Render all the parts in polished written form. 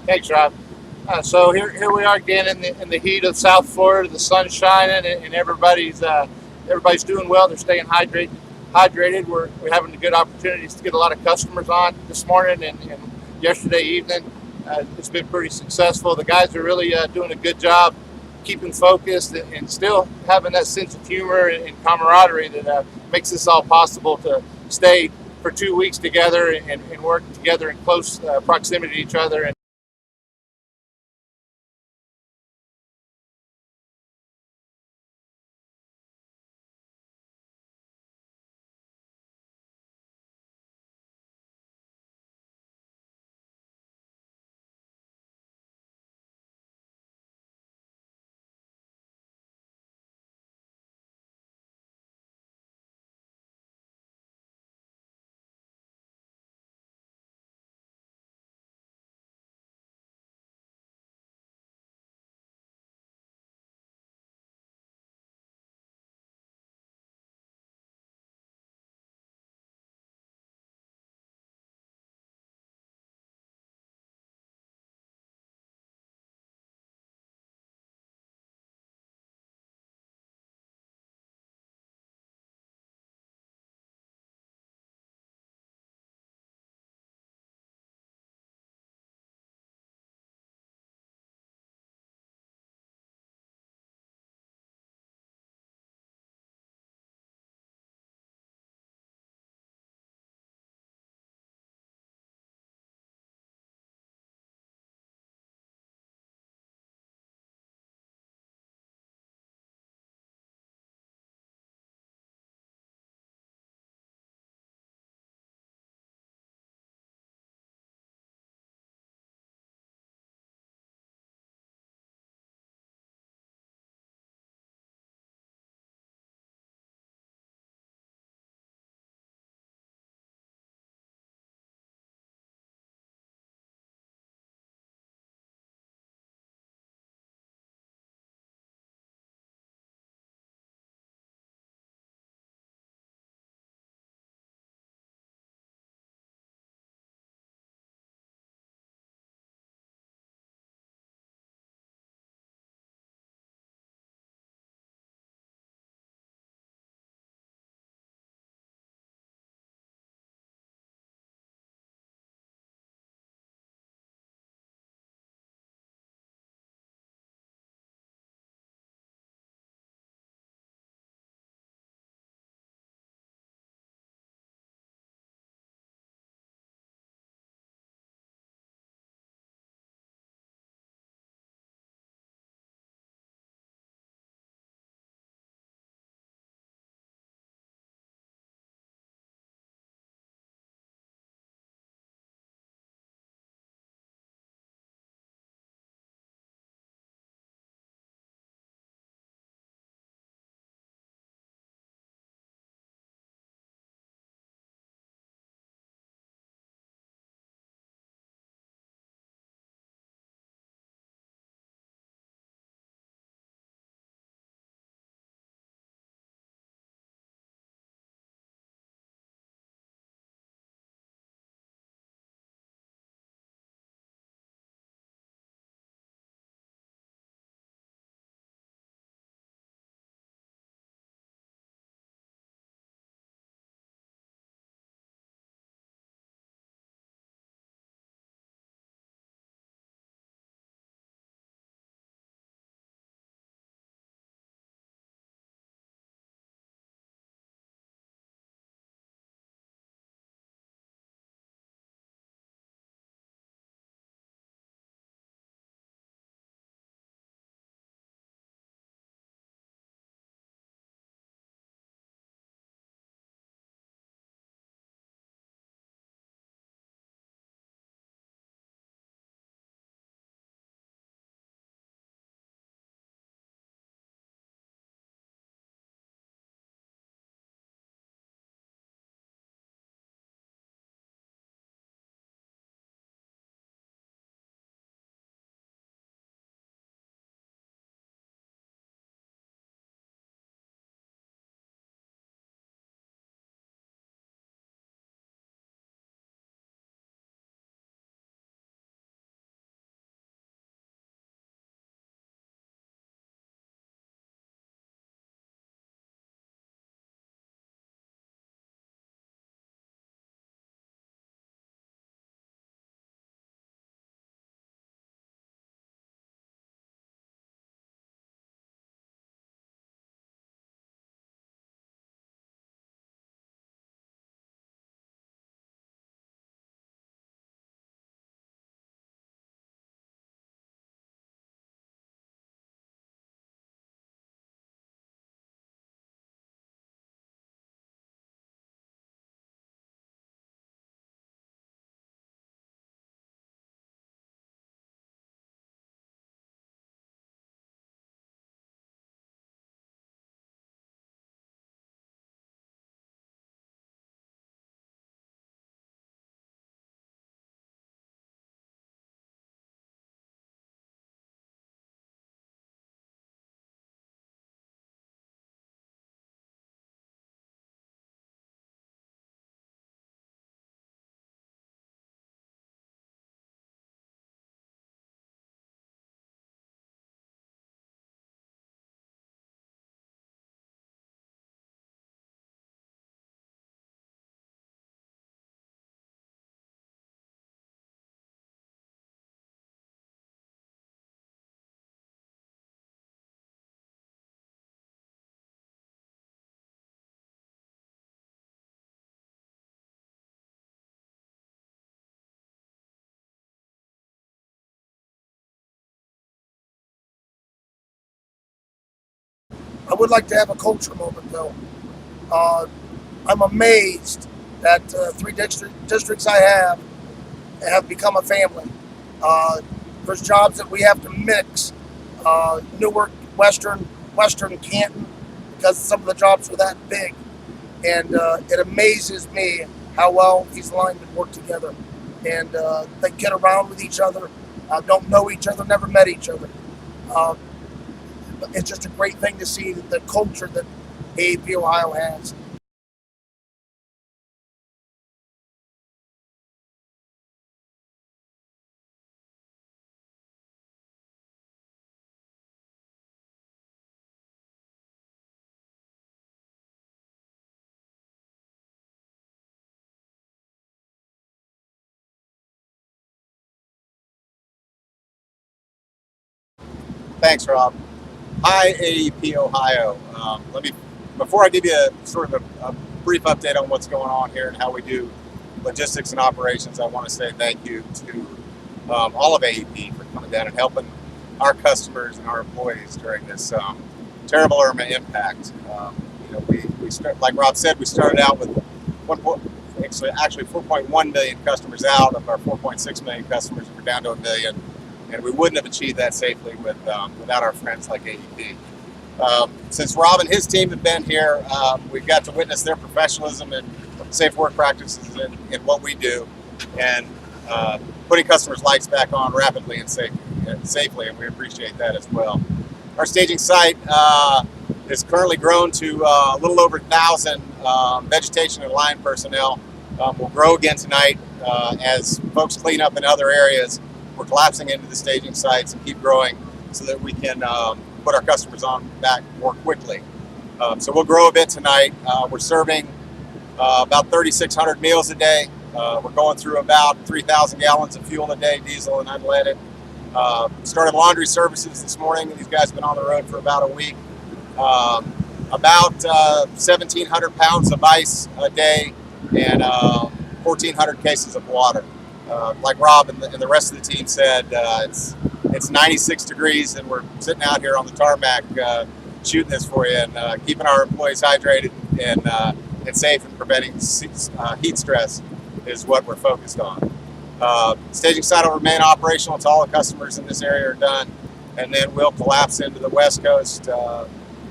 Thanks, Rob. So here we are again in the heat of South Florida. The sun's shining, and everybody's doing well. They're staying hydrated. We're having good opportunities to get a lot of customers on this morning and yesterday evening. It's been pretty successful. The guys are really doing a good job keeping focused and still having that sense of humor and camaraderie that makes this all possible to stay for 2 weeks together and work together in close proximity to each other. And I would like to have a culture moment though. Uh, I'm amazed that three districts I have become a family. Uh, there's jobs that we have to mix. Newark, Western, Canton, because some of the jobs are that big. And it amazes me how well these linemen work together. And they get around with each other, don't know each other, never met each other. Uh, it's just a great thing to see the culture that AAP Ohio has. Thanks, Rob. Hi, AEP Ohio. Before I give you a brief update on what's going on here and how we do logistics and operations, I want to say thank you to all of AEP for coming down and helping our customers and our employees during this terrible Irma impact. Like Rob said, we started out with actually 4.1 million customers out of our 4.6 million customers. We're down to a million. And we wouldn't have achieved that safely without our friends like AEP. Since Rob and his team have been here, we've got to witness their professionalism and safe work practices in what we do, and putting customers' lights back on rapidly and safely, and we appreciate that as well. Our staging site is currently grown to a little over 1,000 vegetation and line personnel. We'll grow again tonight as folks clean up in other areas. We're collapsing into the staging sites and keep growing so that we can put our customers on back more quickly. So we'll grow a bit tonight. We're serving about 3,600 meals a day. We're going through about 3,000 gallons of fuel a day, diesel and unleaded. Started laundry services this morning. These guys have been on the road for about a week. About 1,700 pounds of ice a day and 1,400 cases of water. Like Rob and the rest of the team said, it's 96 degrees and we're sitting out here on the tarmac shooting this for you and keeping our employees hydrated and safe and preventing heat stress is what we're focused on. Staging site will remain operational until all the customers in this area are done, and then we'll collapse into the West Coast,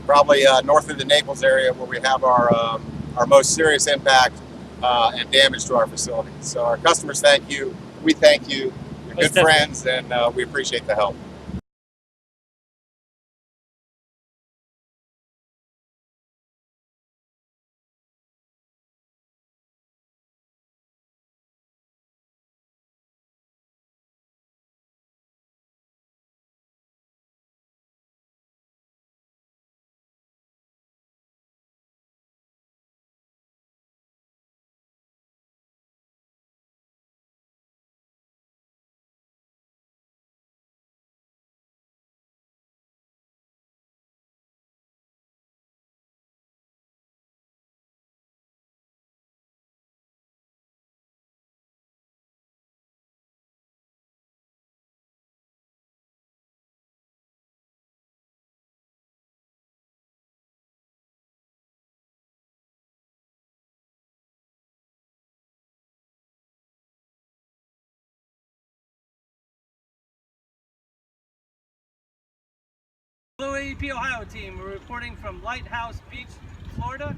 probably north of the Naples area where we have our most serious impact and damage to our facilities. So our customers thank you, we thank you, you're good friends, and we appreciate the help. Hello AEP Ohio team, we're reporting from Lighthouse Beach, Florida,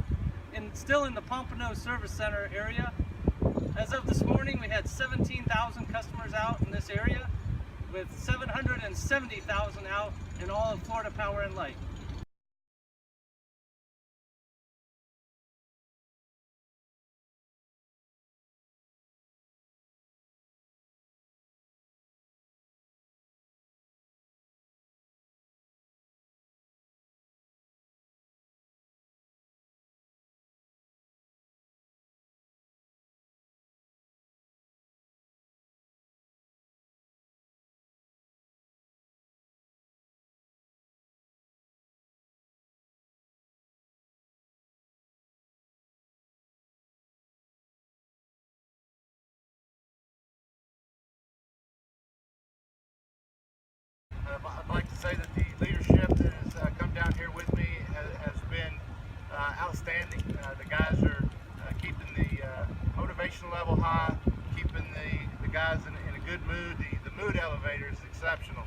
and still in the Pompano Service Center area. As of this morning, we had 17,000 customers out in this area, with 770,000 out in all of Florida Power and Light. I'd like to say that the leadership that has come down here with me outstanding. The guys are keeping the motivation level high, keeping the guys in a good mood. The mood elevator is exceptional.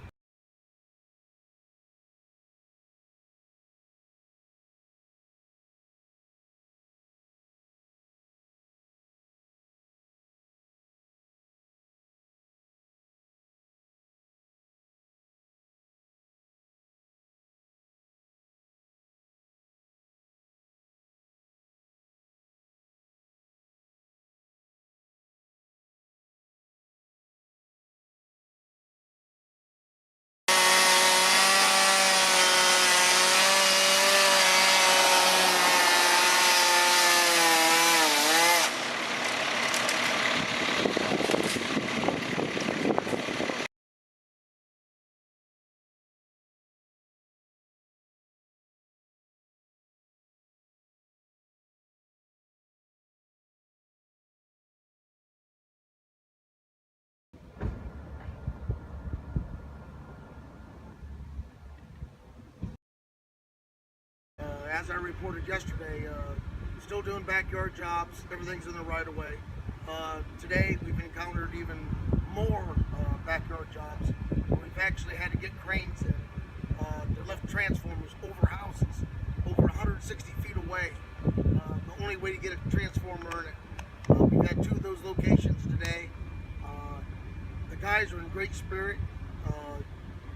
As I reported yesterday, still doing backyard jobs. Everything's in the right of way. Today we've encountered even more backyard jobs. We've actually had to get cranes in to lift transformers over houses, over 160 feet away. The only way to get a transformer in it. We've had 2 of those locations today. The guys are in great spirit.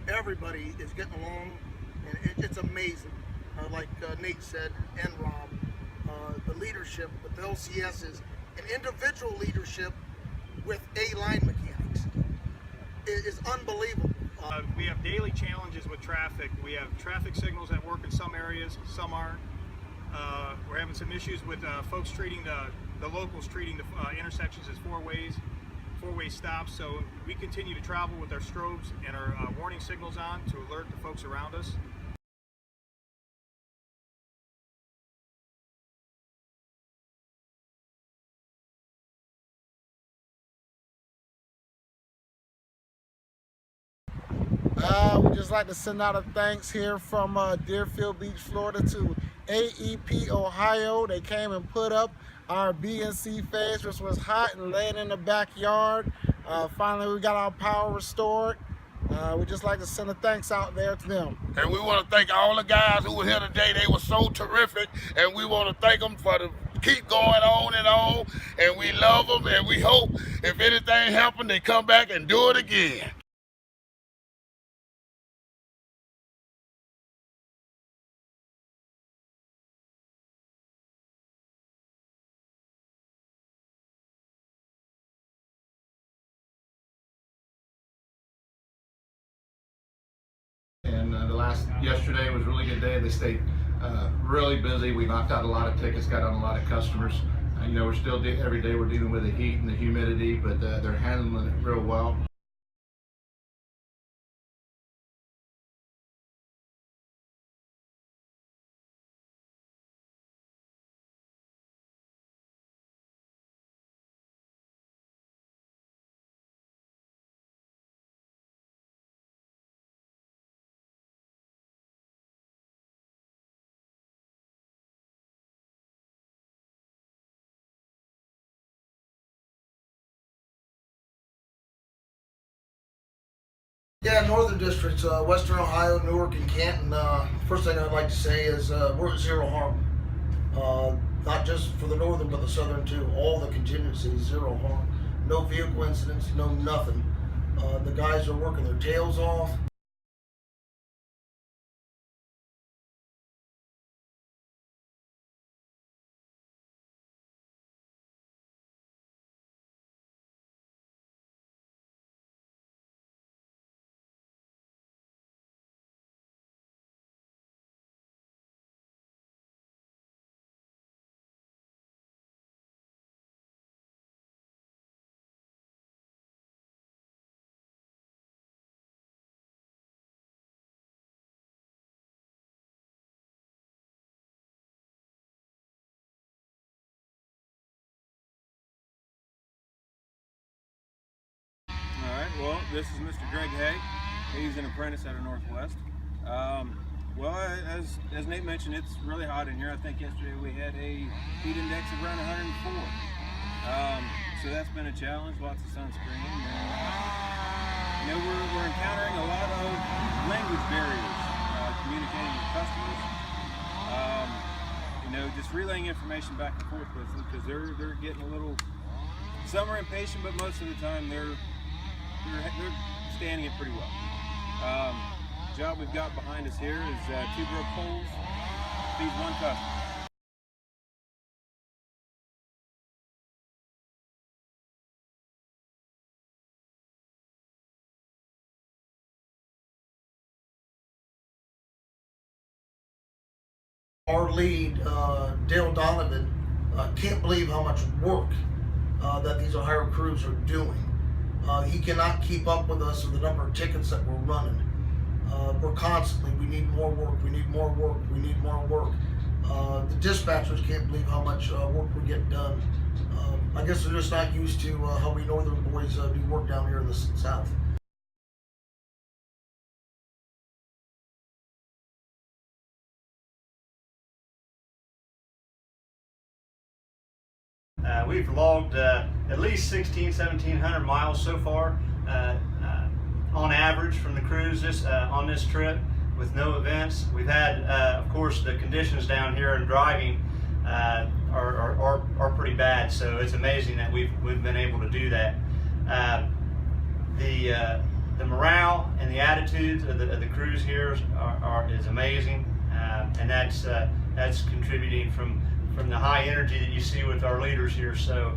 Everybody is getting along, and it's amazing. Like Nate said, and Rob, the leadership with the LCS is an individual leadership with A-line mechanics. It is unbelievable. We have daily challenges with traffic. We have traffic signals that work in some areas, some aren't. We're having some issues with folks treating the locals treating the intersections as four-way stops. So we continue to travel with our strobes and our warning signals on to alert the folks around us. We'd just like to send out a thanks here from Deerfield Beach, Florida to AEP Ohio. They came and put up our BNC phase, which was hot and laying in the backyard. Finally, we got our power restored. We'd just like to send a thanks out there to them. And we want to thank all the guys who were here today. They were so terrific, and we want to thank them for the keep going on, and we love them, and we hope if anything happened, they come back and do it again. And yesterday was a really good day. They stayed really busy. We knocked out a lot of tickets, got on a lot of customers. You know, we're still every day we're dealing with the heat and the humidity, but they're handling it real well. Yeah, northern districts, Western Ohio, Newark, and Canton. First thing I'd like to say is we're at zero harm. Not just for the northern, but the southern too. All the contingencies, zero harm. No vehicle incidents, no nothing. The guys are working their tails off. All right, well, this is Mr. Greg Hay. He's an apprentice out of Northwest. Well, as Nate mentioned, it's really hot in here. I think yesterday we had a heat index of around 104. So that's been a challenge. Lots of sunscreen. And, we're encountering a lot of language barriers communicating with customers. Just relaying information back and forth with them because they're getting a little. Some are impatient, but most of the time they're standing it pretty well. The job we've got behind us here is 2 broke poles, feeds 1 customer. Our lead, Dale Donovan, can't believe how much work that these Ohio crews are doing. He cannot keep up with us with the number of tickets that we're running. We're constantly, we need more work, we need more work, we need more work. The dispatchers can't believe how much work we get done. I guess they're just not used to how we northern boys do work down here in the south. We've logged at least 1,700 miles so far on average from the crews on this trip with no events. We've had, of course, the conditions down here and driving are pretty bad, so it's amazing that we've been able to do that. The morale and the attitudes of the crews here is amazing, and that's contributing from the high energy that you see with our leaders here. So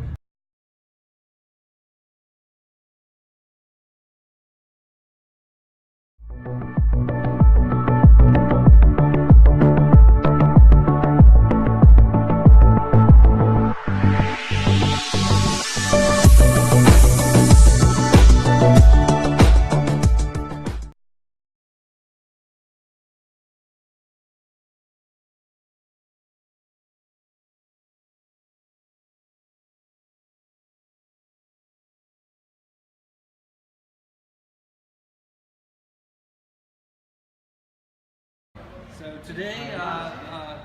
So today,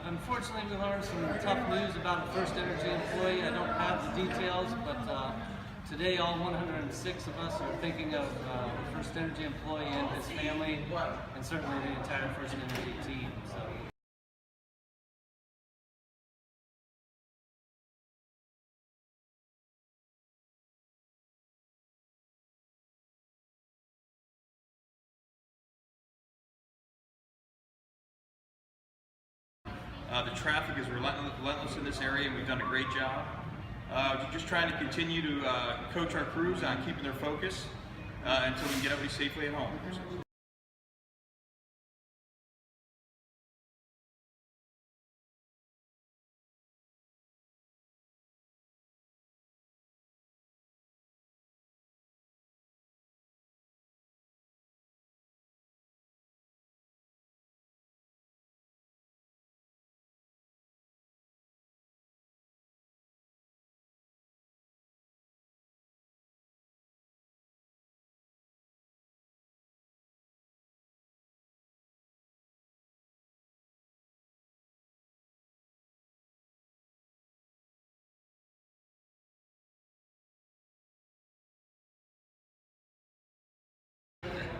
unfortunately, we learned some tough news about a First Energy employee. I don't have the details, but today all 106 of us are thinking of the First Energy employee and his family, and certainly the entire First Energy team. So. The traffic is relentless in this area, and we've done a great job. Just trying to continue to coach our crews on keeping their focus until we can get everybody safely at home.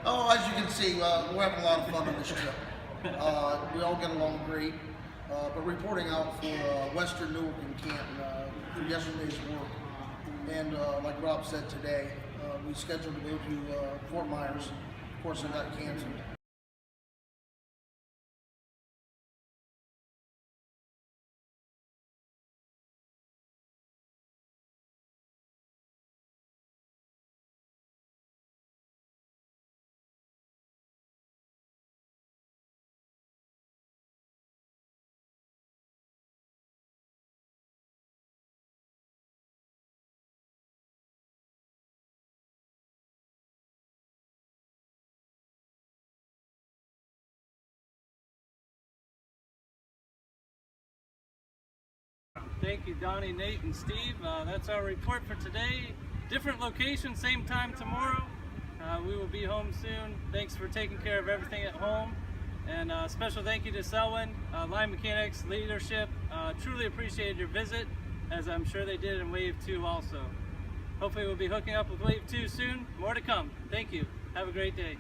Oh, as you can see, we're having a lot of fun on this trip. We all get along great. But reporting out for Western Newark and Canton for yesterday's work. And like Rob said today, we scheduled to go to Fort Myers. Of course, it got canceled. Thank you, Donnie, Nate, and Steve. That's our report for today. Different location, same time tomorrow. We will be home soon. Thanks for taking care of everything at home. And special thank you to Selwyn, line mechanics, leadership. Truly appreciated your visit, as I'm sure they did in Wave 2 also. Hopefully we'll be hooking up with Wave 2 soon. More to come. Thank you. Have a great day.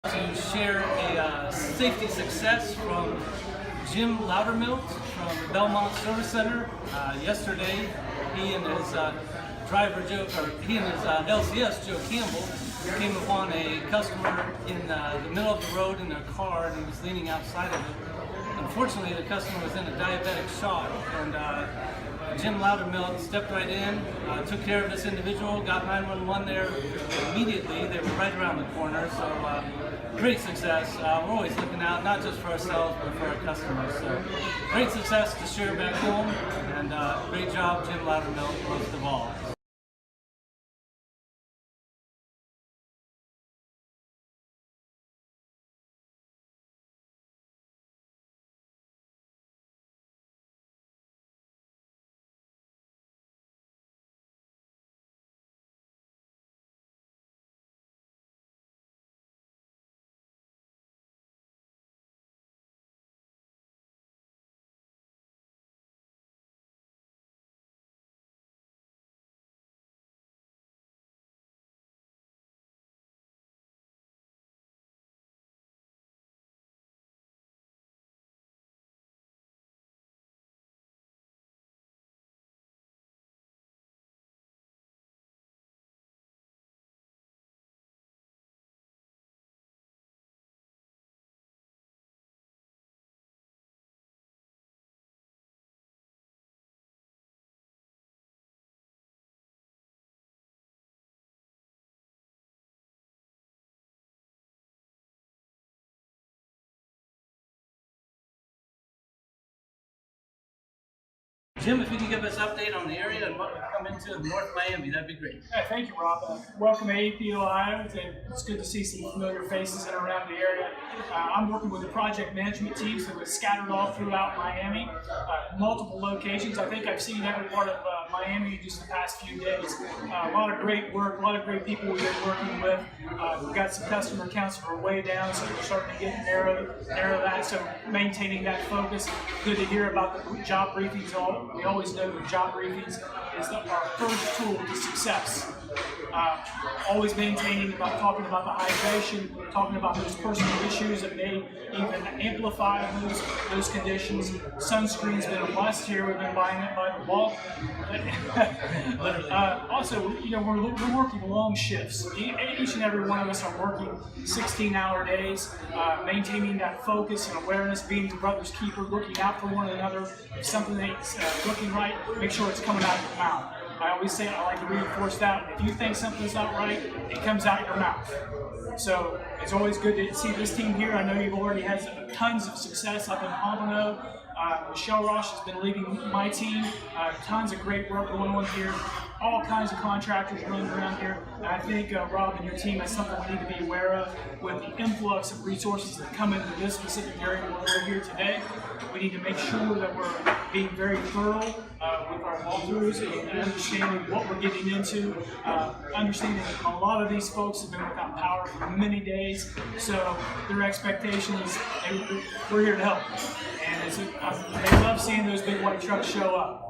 To share a safety success from Jim Loudermilk from the Belmont Service Center. Yesterday, he and his LCS Joe Campbell came upon a customer in the middle of the road in a car, and he was leaning outside of it. Unfortunately, the customer was in a diabetic shock, and Jim Loudermilk stepped right in, took care of this individual, got 911 there immediately. They were right around the corner, so great success. We're always looking out, not just for ourselves, but for our customers. So great success to share back home, and great job, Jim Loudermilk, most of all. Jim, if you can give us an update on the area and what we've come into in North Miami, that'd be great. Thank you, Rob. Welcome to AEP Ohio. It's good to see some familiar faces in and around the area. I'm working with the project management teams that was scattered all throughout Miami, multiple locations. I think I've seen every part of Miami just the past few days. A lot of great work, a lot of great people we've been working with. We've got some customer counts that are way down, so we're starting to get narrow that. So maintaining that focus. Good to hear about the job briefings. We always know that job briefings is our first tool to success. Always maintaining about talking about the hydration, talking about those personal issues that may even amplify those conditions. Sunscreen's been a must here. We've been buying it by the bulk. Also, we're working long shifts. Each and every one of us are working 16-hour days, maintaining that focus and awareness, being the brother's keeper, looking out for one another. If something ain't looking right, make sure it's coming out of your mouth. I always say, I like to reinforce that. If you think something's not right, it comes out your mouth. So it's always good to see this team here. I know you've already had tons of success up in Pompano. Michelle Roche has been leading my team. Tons of great work going on here. All kinds of contractors running around here. And I think, Rob and your team, that's something we need to be aware of with the influx of resources that come into this specific area where we're here today. We need to make sure that we're being very thorough with our walkthroughs and understanding what we're getting into. Understanding that a lot of these folks have been without power for many days, so their expectation is we're here to help. And they love seeing those big white trucks show up.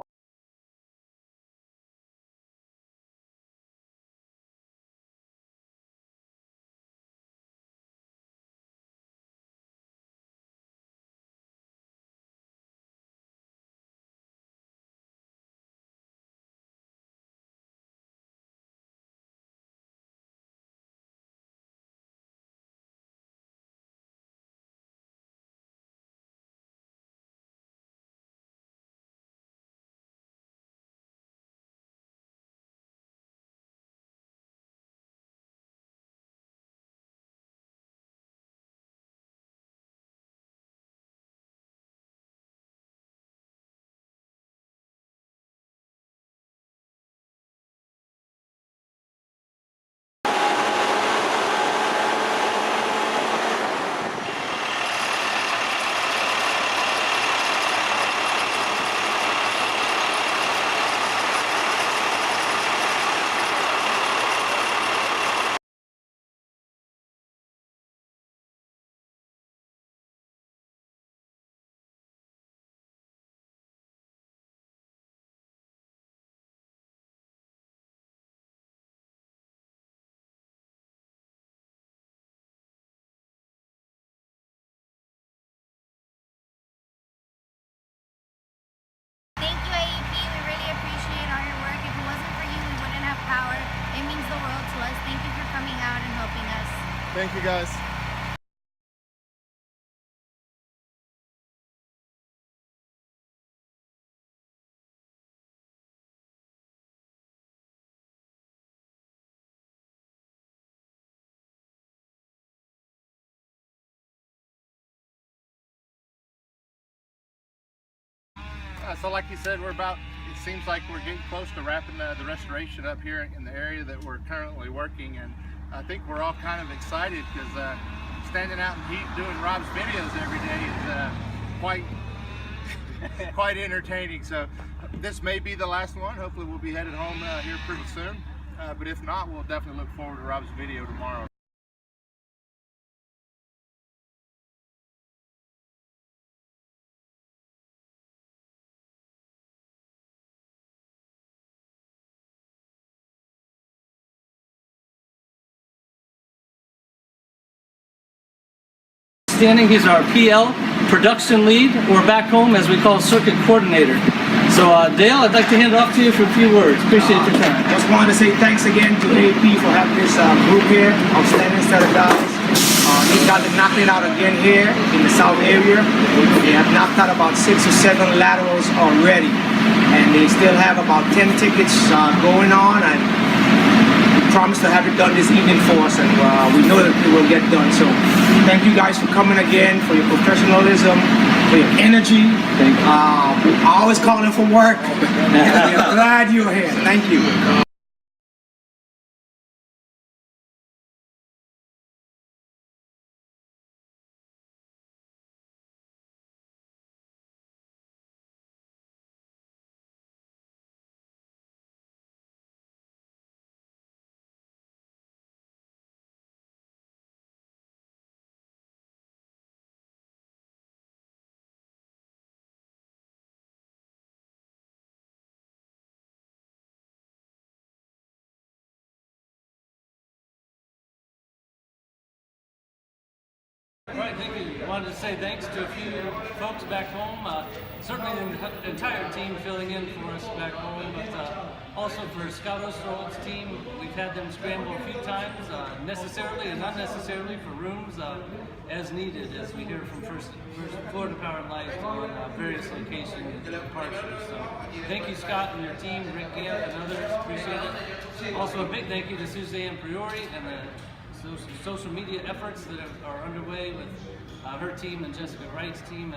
Thank you, AEP. We really appreciate all your work. If it wasn't for you, we wouldn't have power. It means the world to us. Thank you for coming out and helping us. Thank you, guys. So like you said, it seems like we're getting close to wrapping the restoration up here in the area that we're currently working, and I think we're all kind of excited because standing out in heat doing Rob's videos every day is quite entertaining. So this may be the last one. Hopefully we'll be headed home here pretty soon, but if not, we'll definitely look forward to Rob's video tomorrow. Standing, he's our PL, production lead, or back home as we call circuit coordinator. So Dale, I'd like to hand it off to you for a few words. Appreciate your time. Just wanted to say thanks again to AEP for having this group here. Outstanding set of guys. These guys are knocking it out again here in the south area. They have knocked out about 6 or 7 laterals already. And they still have about 10 tickets going on. And promise to have it done this evening for us, and we know that it will get done. So thank you guys for coming again, for your professionalism, for your energy. Always calling for work. We're glad you're here. Thank you. All right, thank you. I wanted to say thanks to a few folks back home, certainly the entire team filling in for us back home, but also for Scout Osterhold's team. We've had them scramble a few times, necessarily and unnecessarily, for rooms as needed, as we hear from First Florida Power and Light on various locations and departures. So thank you, Scott and your team, Rick Gant and others, appreciate it. Also a big thank you to Suzanne Priori and the social media efforts that are underway with her team and Jessica Wright's team.